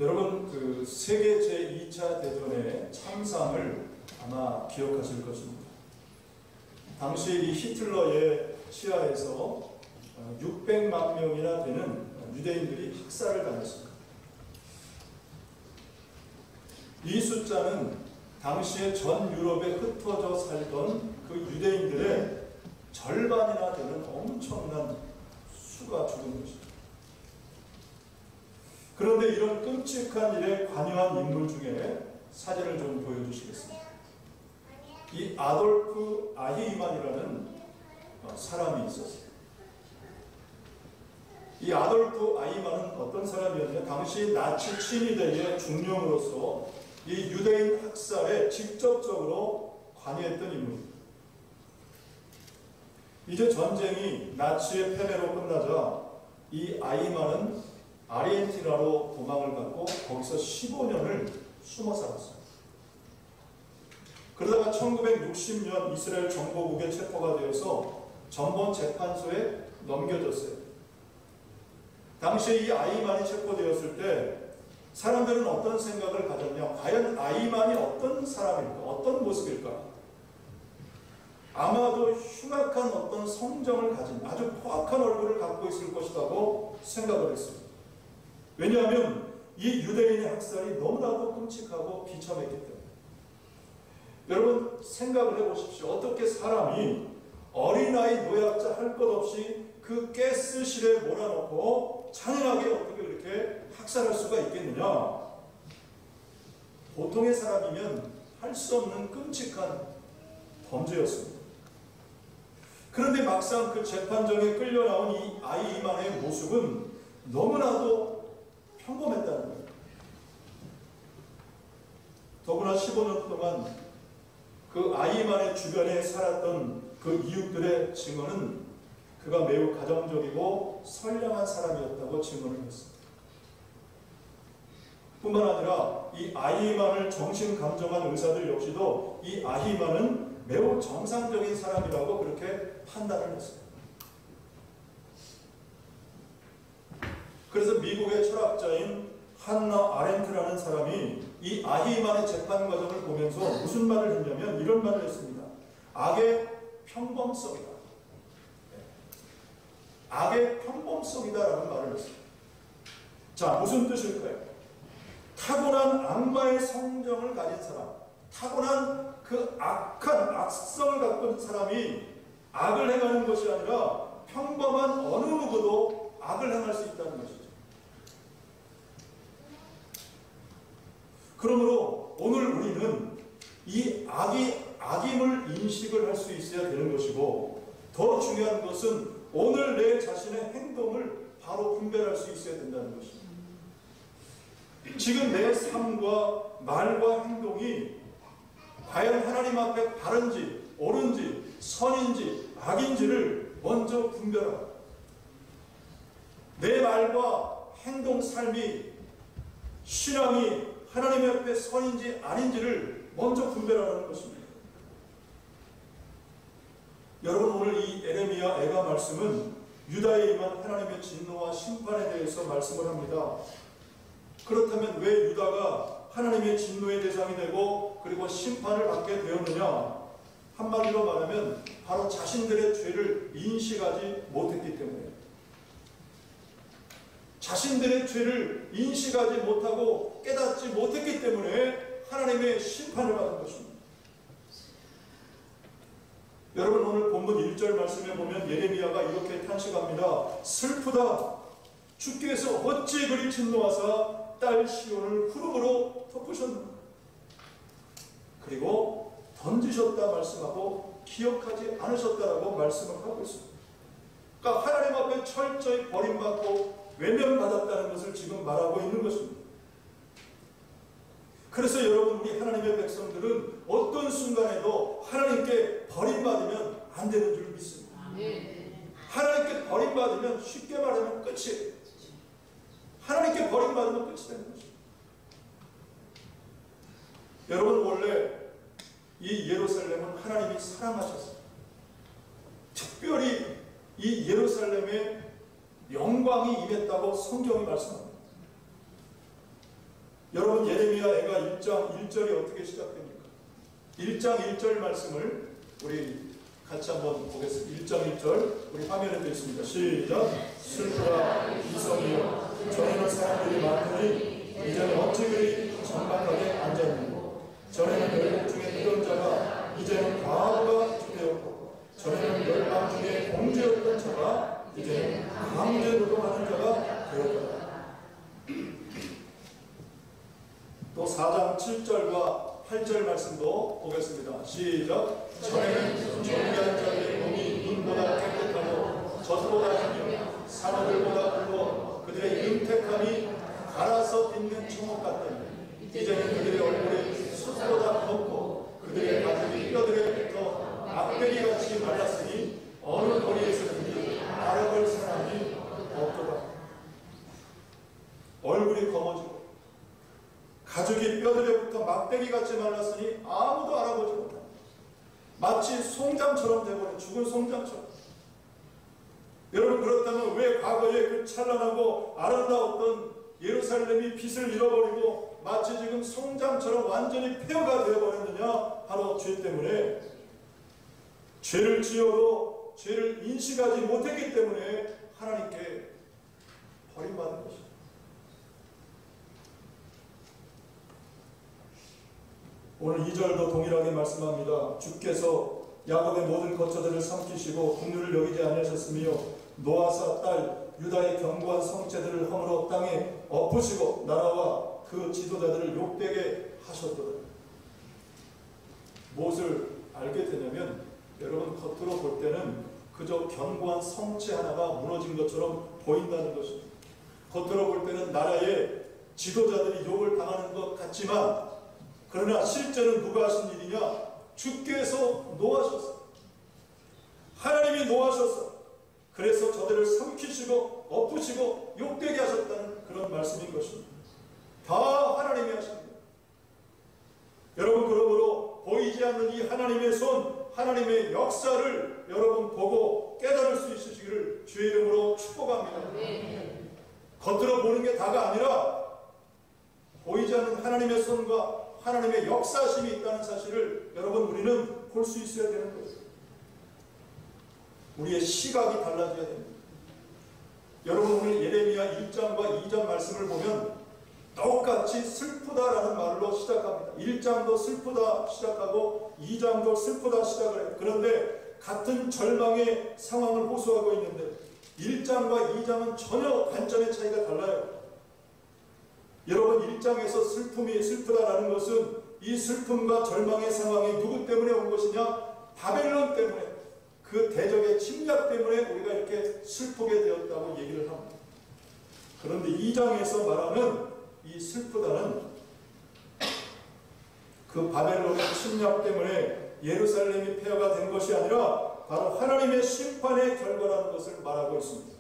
여러분 그 세계 제2차 대전의 참상을 아마 기억하실 것입니다. 당시 이 히틀러의 치하에서 600만 명이나 되는 유대인들이 학살을 당했습니다. 이 숫자는 당시에 전 유럽에 흩어져 살던 그 유대인들의 절반이나 되는 엄청난 수가 죽은 것입니다. 그런데 이런 끔찍한 일에 관여한 인물 중에 사진을 좀 보여주시겠습니다. 이 아돌프 아히만이라는 사람이 있었어요. 이 아돌프 아히만은 어떤 사람이었냐? 당시 나치 친위대의 중령으로서 이 유대인 학살에 직접적으로 관여했던 인물입니다. 이제 전쟁이 나치의 패배로 끝나자 이 아히만은 아르헨티나로 도망을 갔고 거기서 15년을 숨어 살았어요. 그러다가 1960년 이스라엘 정보국에 체포가 되어서 전범 재판소에 넘겨졌어요. 당시에 이 아히만이 체포되었을 때 사람들은 어떤 생각을 가졌냐? 과연 아히만이 어떤 사람일까? 어떤 모습일까? 아마도 흉악한 어떤 성정을 가진 아주 포악한 얼굴을 갖고 있을 것이라고 생각을 했습니다. 왜냐하면 이 유대인의 학살이 너무나도 끔찍하고 비참했기 때문에. 여러분 생각을 해보십시오. 어떻게 사람이 어린아이 노약자 할 것 없이 그 가스실에 몰아넣고 잔인하게 어떻게 그렇게 학살할 수가 있겠느냐? 보통의 사람이면 할 수 없는 끔찍한 범죄였습니다. 그런데 막상 그 재판정에 끌려 나온 이 아히만의 모습은 너무나도 평범했다는 거예요. 더구나 15년 동안 그 아히만의 주변에 살았던 그 이웃들의 증언은 그가 매우 가정적이고 선량한 사람이었다고 증언을 했습니다. 뿐만 아니라 이 아히만을 정신 감정한 의사들 역시도 이 아히만은 매우 정상적인 사람이라고 그렇게 판단을 했습니다. 그래서 미국의 철학자인 한나 아렌트라는 사람이 이 아히만의 재판 과정을 보면서 무슨 말을 했냐면 이런 말을 했습니다. 악의 평범성이다. 악의 평범성이다라는 말을 했습니다. 자, 무슨 뜻일까요? 타고난 악마의 성정을 가진 사람, 타고난 그 악한 악성을 갖고 있는 사람이 악을 행하는 것이 아니라 평범한 어느 누구도 악을 행할 수 있다는 것이죠. 그러므로 오늘 우리는 이 악이 악임을 인식을 할 수 있어야 되는 것이고, 더 중요한 것은 오늘 내 자신의 행동을 바로 분별할 수 있어야 된다는 것입니다. 지금 내 삶과 말과 행동이 과연 하나님 앞에 바른지 옳은지 선인지 악인지를 먼저 분별하라. 내 말과 행동 삶이 신앙이 하나님 앞에 선인지 아닌지를 먼저 분별하라는 것입니다. 여러분 오늘 이 에레미야 애가 말씀은 유다에 임한 하나님의 진노와 심판에 대해서 말씀을 합니다. 그렇다면 왜 유다가 하나님의 진노의 대상이 되고 그리고 심판을 받게 되었느냐? 한마디로 말하면 바로 자신들의 죄를 인식하지 못했기 때문에, 자신들의 죄를 인식하지 못하고 깨닫지 못했기 때문에 하나님의 심판을 받은 것입니다. 여러분 오늘 본문 1절 말씀에 보면 예레미야가 이렇게 탄식합니다. 슬프다. 주께서 어찌 그리 진노하사 딸 시온을 후름으로 덮으셨는가. 그리고 던지셨다 말씀하고 기억하지 않으셨다라고 말씀을 하고 있습니다. 그러니까 하나님 앞에 철저히 버림받고 외면받았다는 것을 지금 말하고 있는 것입니다. 그래서 여러분 우리 하나님의 백성들은 어떤 순간에도 하나님께 버림받으면 안 되는 줄 믿습니다. 하나님께 버림받으면 쉽게 말하면 끝이에요. 하나님께 버림받으면 끝이 되는 것입니다. 여러분 원래 이 예루살렘은 하나님이 사랑하셨어요. 특별히 이 예루살렘에 영광이 임했다고 성경이 말씀합니다. 여러분 예레미야가 1장 1절이 어떻게 시작됩니까? 1장 1절 말씀을 우리 같이 한번 보겠습니다. 1장 1절 우리 화면에 되어 있습니다. 시작. 슬프라 이성이여 전에는 사람들이 많으니 이제는 어찌 그리 정박하게 앉아있는고 전에는 멸국 중에 이런 자가 이제는 과부가 되었고 전에는 멸망 중에 공주였던 자가 이제는 강제 노동하는 자가 되었다. 또 4장 7절과 8절 말씀도 보겠습니다. 시작. 전에는 정의한 자들의 몸이 눈보다 깨끗하고 젖보다 희며 산호들보다 붉어 그들의 윤택함이 갈아서 빛는 청옥 같더니 이제는 그들의 얼굴이 숯보다 덥고 그들의 가죽이 뼈들에 붙어 막대기같이 말랐으니 어느 거리에서든지 알아볼 사람이 없도다. 얼굴이 검어지고 가죽이 뼈들에 붙어 막대기같이 말랐으니 아무도 알아보지 못한다. 마치 송장처럼 되어버린 죽은 송장처럼. 여러분 그렇다면 왜 과거에 그 찬란하고 아름다웠던 예루살렘이 빛을 잃어버리고 마치 지금 송장처럼 완전히 폐허가 되어버렸느냐? 바로 죄 때문에. 죄를 지어도 죄를 인식하지 못했기 때문에 하나님께 버림받은 것입니다. 오늘 2절도 동일하게 말씀합니다. 주께서 야곱의 모든 거처들을 삼키시고 국류를 여기지 않으셨으며 노아사 딸 유다의 견고한 성체들을 허물어 땅에 엎으시고 나라와 그 지도자들을 욕되게 하셨도다. 무엇을 알게 되냐면 여러분 겉으로 볼 때는 그저 견고한 성체 하나가 무너진 것처럼 보인다는 것입니다. 겉으로 볼 때는 나라의 지도자들이 욕을 당하는 것 같지만 그러나 실제는 누가 하신 일이냐? 주께서 노하셨어. 하나님이 노하셨어. 그래서 저들을 삼키시고 엎으시고 욕되게 하셨다는 그런 말씀인 것입니다. 다 하나님이 하십니다. 여러분 그러므로 보이지 않는 이 하나님의 손, 하나님의 역사를 여러분 보고 깨달을 수 있으시기를 주의 이름으로 축복합니다. 겉으로 보는 게 다가 아니라 보이지 않는 하나님의 손과 하나님의 역사심이 있다는 사실을 여러분 우리는 볼 수 있어야 되는 거예요. 우리의 시각이 달라져야 됩니다. 여러분 오늘 예레미야 1장과 2장 말씀을 보면 똑같이 슬프다라는 말로 시작합니다. 1장도 슬프다 시작하고 2장도 슬프다 시작을 해요. 그런데 같은 절망의 상황을 호소하고 있는데 1장과 2장은 전혀 관점의 차이가 달라요. 여러분 1장에서 슬픔이 슬프다라는 것은 이 슬픔과 절망의 상황이 누구 때문에 온 것이냐? 바벨론 때문에, 그 대적의 침략 때문에 우리가 이렇게 슬프게 되었다고 얘기를 합니다. 그런데 2장에서 말하는 이 슬프다는 그 바벨론의 침략 때문에 예루살렘이 폐허가 된 것이 아니라 바로 하나님의 심판의 결과라는 것을 말하고 있습니다.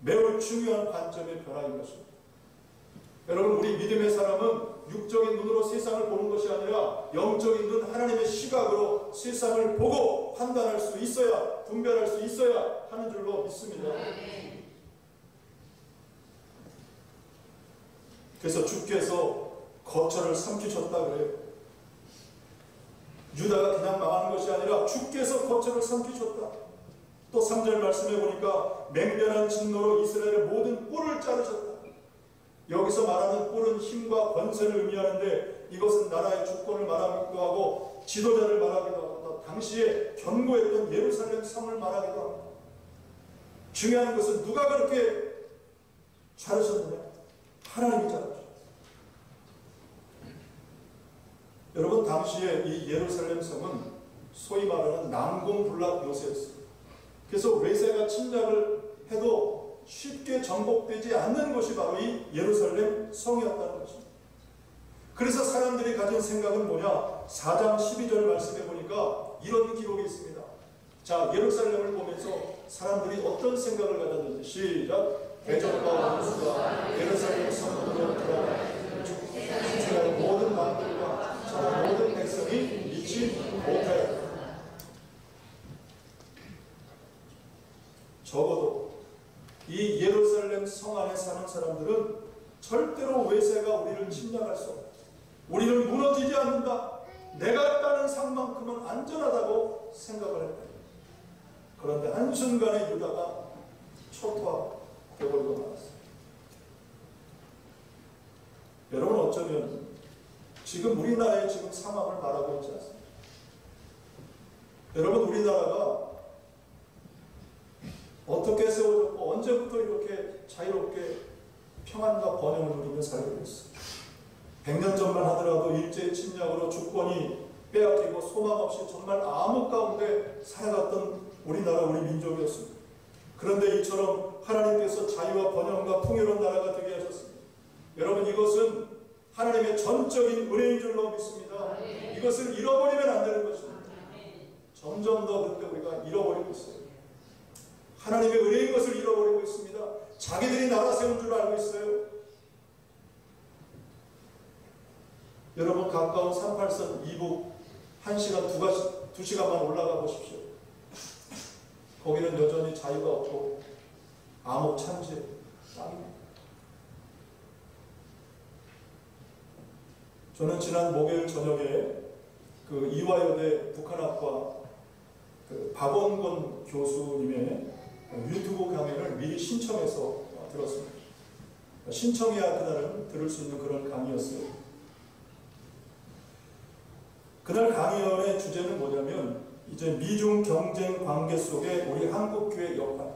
매우 중요한 관점의 변화인 것입니다. 여러분 우리 믿음의 사람은 육적인 눈으로 세상을 보는 것이 아니라 영적인 눈 하나님의 시각으로 세상을 보고 판단할 수 있어야, 분별할 수 있어야 하는 줄로 믿습니다. 그래서 주께서 거처를 삼키셨다 그래요. 유다가 그냥 망하는 것이 아니라 주께서 거처를 삼키셨다. 또 3절 말씀해 보니까 맹렬한 진노로 이스라엘의 모든 뿔을 자르셨다. 여기서 말하는 뿔은 힘과 권세를 의미하는데 이것은 나라의 주권을 말하기도 하고 지도자를 말하기도 하고 당시에 견고했던 예루살렘 성을 말하기도 합니다. 중요한 것은 누가 그렇게 자르셨느냐? 하나님이 자르셨어요. 여러분 당시에 이 예루살렘 성은 소위 말하는 난공불락 요새였어요. 그래서 외세가 침략을 해도 쉽게 정복되지 않는 것이 바로 이 예루살렘 성이었다는 것입니다. 그래서 사람들이 가진 생각은 뭐냐? 4장 12절 말씀해 보니까 이런 기록이 있습니다. 자, 예루살렘을 보면서 사람들이 어떤 생각을 가졌는지 시작. 대적과 원수가 예루살렘 성으로 들어와 세상의 모든 만들과 저 모든 백성이 믿지 못하였다. 적어도 이 예루살렘 성 안에 사는 사람들은 절대로 외세가 우리를 침략할 수 없다. 우리는 무너지지 않는다. 내가 따는 상만큼은 안전하다고 생각을 했다. 그런데 한순간에 유다가 초토화되어버리고 말았어요. 여러분, 어쩌면 지금 우리나라의 지금 상황을 말하고 있지 않습니까? 여러분, 우리나라가 어떻게 세워졌고 언제부터 이렇게 자유롭게 평안과 번영을 누리며 살고 있어요. 100년 전만 하더라도 일제의 침략으로 주권이 빼앗기고 소망 없이 정말 암흑 가운데 살아갔던 우리나라, 우리 민족이었습니다. 그런데 이처럼 하나님께서 자유와 번영과 풍요로운 나라가 되게 하셨습니다. 여러분, 이것은 하나님의 전적인 은혜인 줄로 믿습니다. 이것을 잃어버리면 안 되는 것입니다. 점점 더 그런데 우리가 잃어버리고 있어요. 하나님의 은혜인 것을 잃어버리고 있습니다. 자기들이 나라 세운 줄 알고 있어요. 여러분, 가까운 38선 이북 1시간, 2시간만 올라가 보십시오. 거기는 여전히 자유가 없고 암흑 찬지 땅입니다. 저는 지난 목요일 저녁에 그 이화여대 북한학과 그 박원권 교수님의 유튜브 강연을 미리 신청해서 들었습니다. 신청해야 그날은 들을 수 있는 그런 강의였어요. 그날 강의의 주제는 뭐냐면 이제 미중 경쟁 관계 속에 우리 한국교회 역할.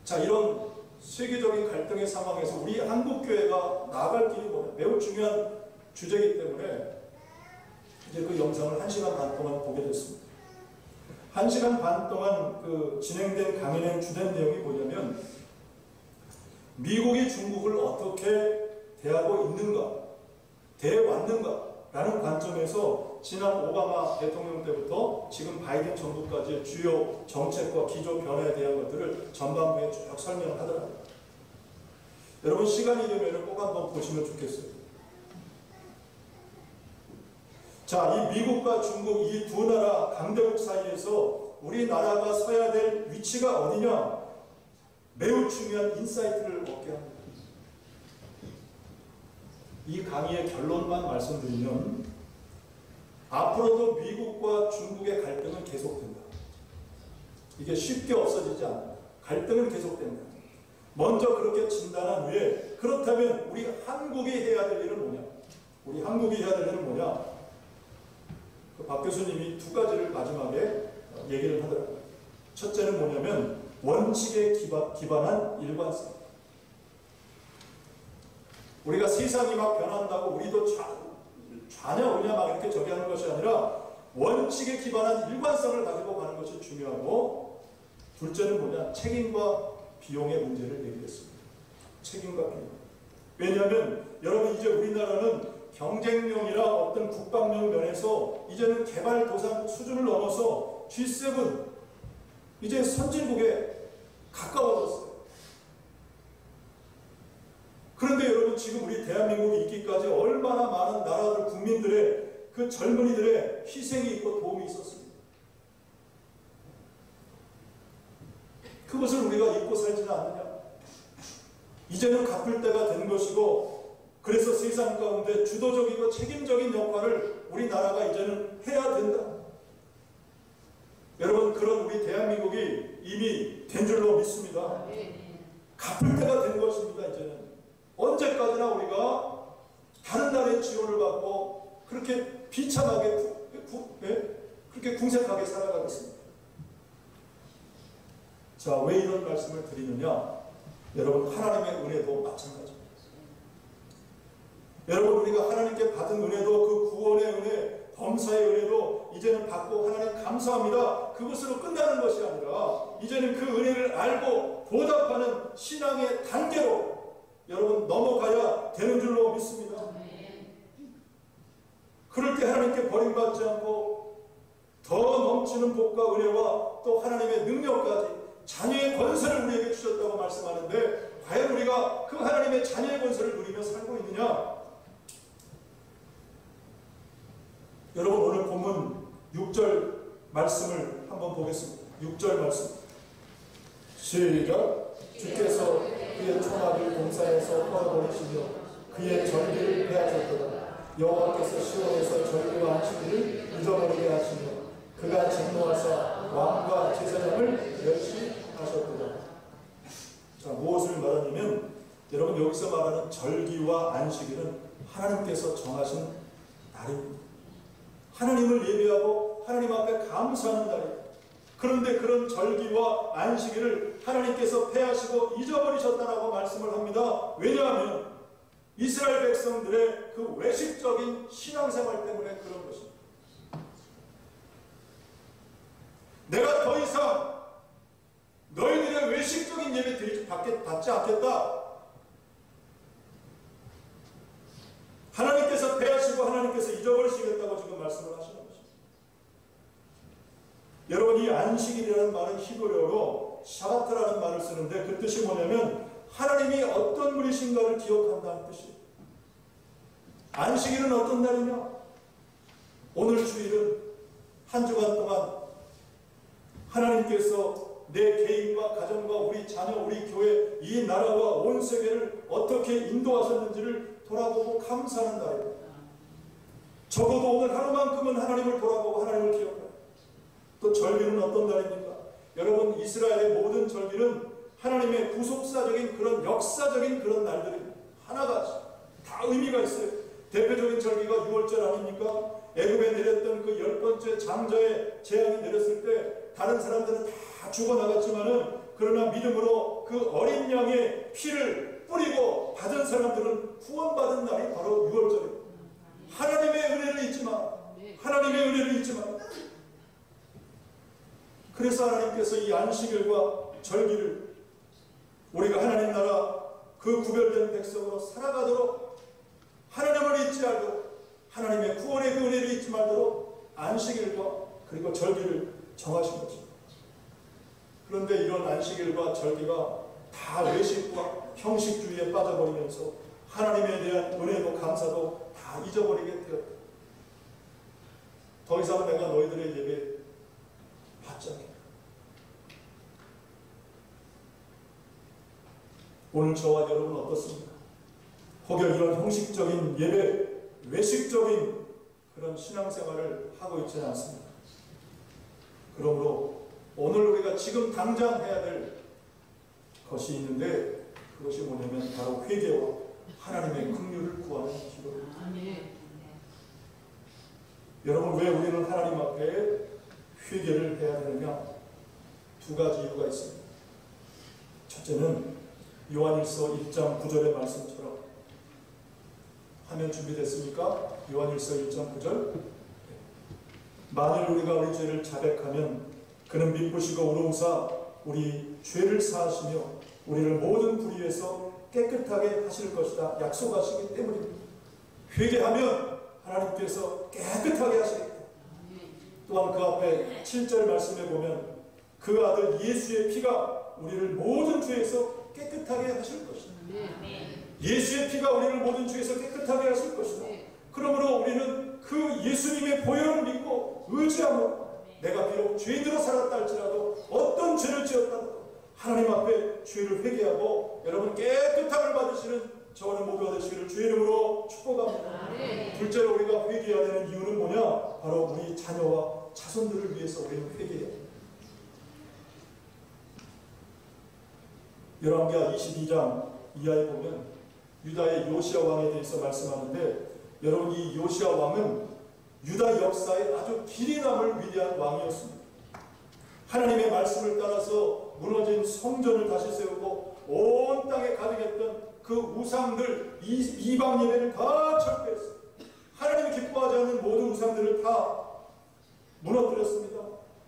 자, 이런 세계적인 갈등의 상황에서 우리 한국교회가 나아갈 길이 뭐냐, 매우 중요한 주제이기 때문에 이제 그 영상을 1시간 반 동안 보게 됐습니다. 1시간 반 동안 그 진행된 강연의 주된 내용이 뭐냐면 미국이 중국을 어떻게 대하고 있는가, 대해왔는가 라는 관점에서 지난 오바마 대통령 때부터 지금 바이든 정부까지의 주요 정책과 기조 변화에 대한 것들을 전반부에 쭉 설명을 하더라고요. 여러분, 시간이 되면 꼭 한번 보시면 좋겠어요. 자, 이 미국과 중국 이 두 나라 강대국 사이에서 우리나라가 서야 될 위치가 어디냐, 매우 중요한 인사이트를 얻게 합니다. 이 강의의 결론만 말씀드리면 앞으로도 미국과 중국의 갈등은 계속된다. 이게 쉽게 없어지지 않는다. 갈등은 계속된다. 먼저 그렇게 진단한 후에 그렇다면 우리 한국이 해야 될 일은 뭐냐? 우리 한국이 해야 될 일은 뭐냐? 그 박 교수님이 두 가지를 마지막에 얘기를 하더라고요. 첫째는 뭐냐면 원칙에 기반한 일관성. 우리가 세상이 막 변한다고 우리도 좌냐 우냐 막 이렇게 저기 하는 것이 아니라 원칙에 기반한 일관성을 가지고 가는 것이 중요하고, 둘째는 뭐냐, 책임과 비용의 문제를 얘기했습니다. 책임과 비용. 왜냐하면 여러분, 이제 우리나라는 경쟁력이나 어떤 국방력 면에서 이제는 개발도상국 수준을 넘어서 G7 이제 선진국에 가까워졌어요. 그런데 여러분, 지금 우리 대한민국이 있기까지 얼마나 많은 나라들 국민들의 그 젊은이들의 희생이 있고 도움이 있었습니다. 그것을 우리가 잊고 살지는 않느냐. 이제는 갚을 때가 된 것이고, 그래서 세상 가운데 주도적이고 책임적인 역할을 우리나라가 이제는 해야 된다. 여러분, 그런 우리 대한민국이 이미 된 줄로 믿습니다. 갚을 때가 된 것입니다. 이제는 언제까지나 우리가 다른 나라의 지원을 받고 그렇게 비참하게 그렇게 궁색하게 살아가겠습니다. 자, 왜 이런 말씀을 드리느냐? 여러분, 하나님의 은혜도 마찬가지입니다. 여러분, 우리가 하나님께 받은 은혜도, 그 구원의 은혜, 범사의 은혜도 이제는 받고 하나님 감사합니다, 그것으로 끝나는 것이 아니라 이제는 그 은혜를 알고 보답하는 신앙의 단계로 여러분 넘어가야 되는 줄로 믿습니다. 그럴 때 하나님께 버림받지 않고 더 넘치는 복과 은혜와 또 하나님의 능력까지 자녀의 권세를 우리에게 주셨다고 말씀하는데, 과연 우리가 그 하나님의 자녀의 권세를 누리며 살고 있느냐? 여러분, 오늘 본문 6절 말씀을 한번 보겠습니다. 6절 말씀 시작. 주께서 그의 초막을 동산에서 뻗어버리시며 그의 절기를 폐하셨도다. 여호와께서 시온에서 절기와 안식일을 잊어버리게 하시며 그가 진노하사 왕과 제사장을 멸시하셨도다. 자, 무엇을 말하냐면 여러분 여기서 말하는 절기와 안식일은 하나님께서 정하신 날입니다. 하나님을 예배하고 하나님 앞에 감사하는 날입니다. 그런데 그런 절기와 안식일을 하나님께서 폐하시고 잊어버리셨다라고 말씀을 합니다. 왜냐하면 이스라엘 백성들의 그 외식적인 신앙생활 때문에 그런 것입니다. 내가 더 이상 너희들의 외식적인 예배 받지 않겠다. 하나님께서 폐하시고 하나님께서 잊어버리시겠다고 지금 말씀을 하시는 것입니다. 여러분 이 안식일이라는 말은 히브리어로 샤바트라는 말을 쓰는데 그 뜻이 뭐냐면 하나님이 어떤 분이신가를 기억한다는 뜻이에요. 안식일은 어떤 날이냐? 오늘 주일은 한 주간 동안 하나님께서 내 개인과 가정과 우리 자녀, 우리 교회, 이 나라와 온 세계를 어떻게 인도하셨는지를 돌아보고 감사하는 날이에요. 적어도 오늘 하루만큼은 하나님을 돌아보고 하나님을 기억해요. 또 절기는 어떤 날입니까? 여러분 이스라엘의 모든 절기는 하나님의 구속사적인 그런 역사적인 그런 날들입니다. 하나같이 다 의미가 있어요. 대표적인 절기가 6월절 아닙니까? 애굽에 내렸던 그 10번째 장자의 재앙이 내렸을 때 다른 사람들은 다 죽어나갔지만은 그러나 믿음으로 그 어린 양의 피를 뿌리고 받은 사람들은 구원받은 날이 바로 6월절입니다. 하나님의 은혜를 잊지 마. 하나님의 은혜를 잊지 마. 그래서 하나님께서 이 안식일과 절기를 우리가 하나님 나라 그 구별된 백성으로 살아가도록 하나님을 잊지 말도록 하나님의 구원의 그 은혜를 잊지 말도록 안식일과 그리고 절기를 정하신 것입니다. 그런데 이런 안식일과 절기가 다 외식과 형식주의에 빠져버리면서 하나님에 대한 은혜도 감사도 다 잊어버리게 되었다. 더 이상 내가 너희들의 예배 받지 않겠다. 오늘 저와 여러분은 어떻습니까? 혹여 이런 형식적인 예배, 외식적인 그런 신앙생활을 하고 있지는 않습니다. 그러므로 오늘 우리가 지금 당장 해야 될 것이 있는데 그것이 뭐냐면 바로 회개와 하나님의 긍휼을 구하는 기도입니다. 여러분 왜 우리는 하나님 앞에 회개를 해야 되느냐? 두 가지 이유가 있습니다. 첫째는 요한일서 1장 9절의 말씀처럼 화면 준비됐습니까? 요한일서 1장 9절 만일 우리가 우리 죄를 자백하면 그는 미쁘시고 의로우사 우리 죄를 사하시며 우리를 모든 불의에서 깨끗하게 하실 것이다 약속하시기 때문입니다. 회개하면 하나님께서 깨끗하게 하시겠다. 또한 그 앞에 7절 말씀에 보면 그 아들 예수의 피가 우리를 모든 죄에서 깨끗하게 하실 것이다. 예수의 피가 우리를 모든 죄에서 깨끗하게 하실 것이다. 그러므로 우리는 그 예수님의 보혈을 믿고 의지하고 내가 비록 죄인으로 살았다 할지라도 어떤 죄를 지었다도 하나님 앞에 죄를 회개하고 여러분 깨끗함을 받으시는 저와 모두가 되시기를 주의 이름으로 축복합니다. 둘째로 우리가 회개해야 되는 이유는 뭐냐? 바로 우리 자녀와 자손들을 위해서 우리는 회개해야 합니다. 열왕기하 22장 이하에 보면 유다의 요시야 왕에 대해서 말씀하는데 여러분 이 요시야 왕은 유다 역사에 아주 길이 남을 위대한 왕이었습니다. 하나님의 말씀을 따라서 무너진 성전을 다시 세우고 온 땅에 가득했던 그 우상들 이방 예배를 다 철폐했어요. 하나님이 기뻐하지 않는 모든 우상들을 다 무너뜨렸습니다.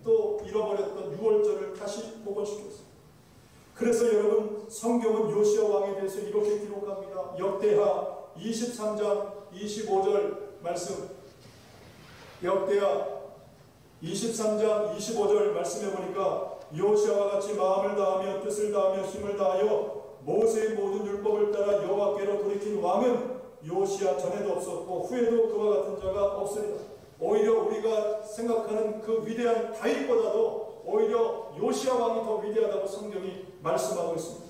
또 잃어버렸던 6월절을 다시 복원시켰습니다. 그래서 여러분 성경은 요시야 왕에 대해서 이렇게 기록합니다. 역대하 23장 25절 말씀 역대하 23장 25절 말씀해 보니까 요시야와 같이 마음을 다하며 뜻을 다하며 힘을 다하여 모세의 모든 율법을 따라 여호와께로 돌이킨 왕은 요시야 전에도 없었고 후에도 그와 같은 자가 없으리라. 오히려 우리가 생각하는 그 위대한 다윗보다도 오히려 요시야 왕이 더 위대하다고 성경이 말씀하고 있습니다.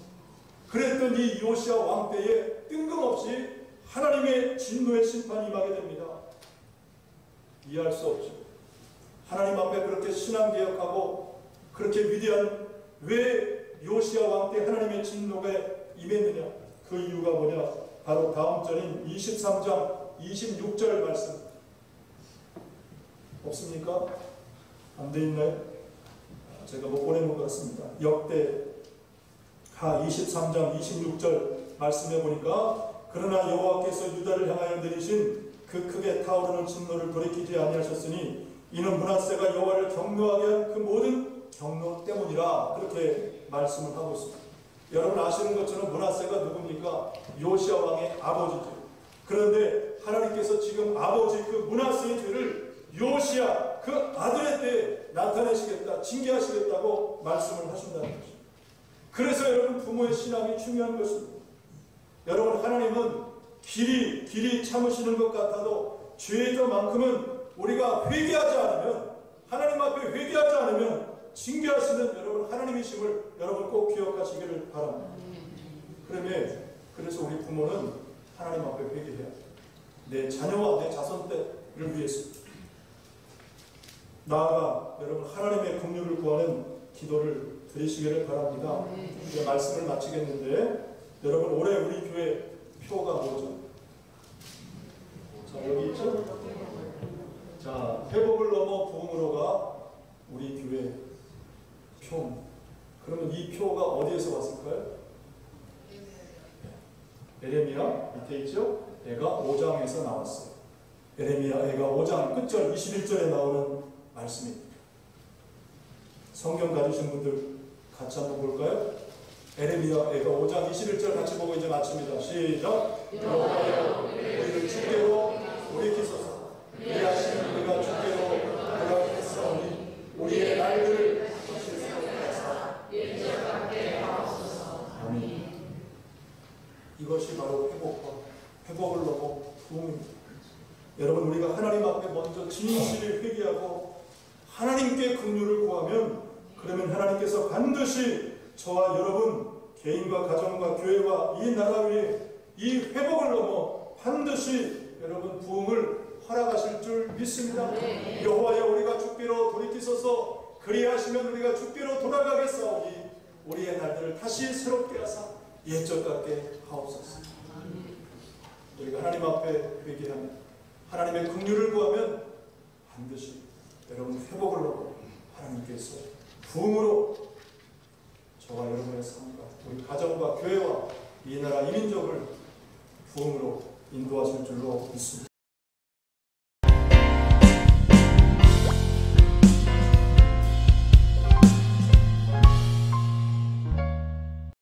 그랬던 이 요시야 왕 때에 뜬금없이 하나님의 진노의 심판이 임하게 됩니다. 이해할 수 없죠. 하나님 앞에 그렇게 신앙개혁하고 그렇게 위대한, 왜 요시야 왕 때 하나님의 진노가 임했느냐? 그 이유가 뭐냐? 바로 다음 절인 23장 26절 말씀. 없습니까? 안 돼 있나요? 제가 못 보내는 것 같습니다. 역대하 23장 26절 말씀해 보니까, 그러나 여호와께서 유다를 향하여 내리신 그 크게 타오르는 진노를 돌이키지 아니하셨으니 이는 므낫세가 여호와를 경노하게 한 그 모든 경노 때문이라, 그렇게 말씀을 하고 있습니다. 여러분 아시는 것처럼 므낫세가 누굽니까? 요시야 왕의 아버지죠. 그런데 하나님께서 지금 아버지 그 므낫세의 죄를 요시야 그 아들의 때에 나타내시겠다, 징계하시겠다고 말씀을 하신다는 것입니다. 그래서 여러분 부모의 신앙이 중요한 것입니다. 여러분 하나님은 길이 참으시는 것 같아도 죄에서만큼은 우리가 회개하지 않으면, 하나님 앞에 회개하지 않으면 징계하시는 여러분 하나님이심을 여러분 꼭 기억하시기를 바랍니다. 그래서 우리 부모는 하나님 앞에 회개해야 돼요. 내 자녀와 내 자손 때를 위해서. 나아가 여러분 하나님의 긍휼을 구하는 기도를 드리시기를 바랍니다. 이제 말씀을 마치겠는데, 여러분 올해 우리 교회 표가 뭐죠? 자, 여기 있죠? 자, 회복을 넘어 부흥으로가 우리 교회 표. 그러면 이 표가 어디에서 왔을까요? 에레미야 밑에 있죠? 애가 5장에서 나왔어요. 에레미야 애가 5장 끝절 21절에 나오는 말씀입니다. 성경 가지신 분들 같이 한번 볼까요? 에레미야 애가 5장 21절 같이 보고 이제 마칩니다. 시작! 여호와여 우리를 주께로 돌이키소서. 이해하시는 우리가 주께로 돌아가겠사오니 우리의 날들을 거칠스럽게 하사 일절밖에 하옵소서. 아멘. 이것이 바로 회복을 넘어 부흥입니다. 여러분 우리가 하나님 앞에 먼저 진실히 회개하고 하나님께 긍휼을 구하면, 그러면 하나님께서 반드시 저와 여러분 개인과 가정과 교회와 이 나라 위에 이 회복을 넘어 반드시 여러분 부흥을 허락하실 줄 믿습니다. 여호와여 우리가 주께로 돌이키소서. 그리하시면 우리가 주께로 돌아가겠사오니 우리의 날들을 다시 새롭게 하사 옛적 같게 하옵소서. 우리가 하나님 앞에 회개하면, 하나님의 긍휼을 구하면 반드시 여러분 회복을 얻고 하나님께서 부흥으로 저와 여러분의 삶과 우리 가정과 교회와 이 나라 이민족을 부흥으로 인도하실 줄로 믿습니다.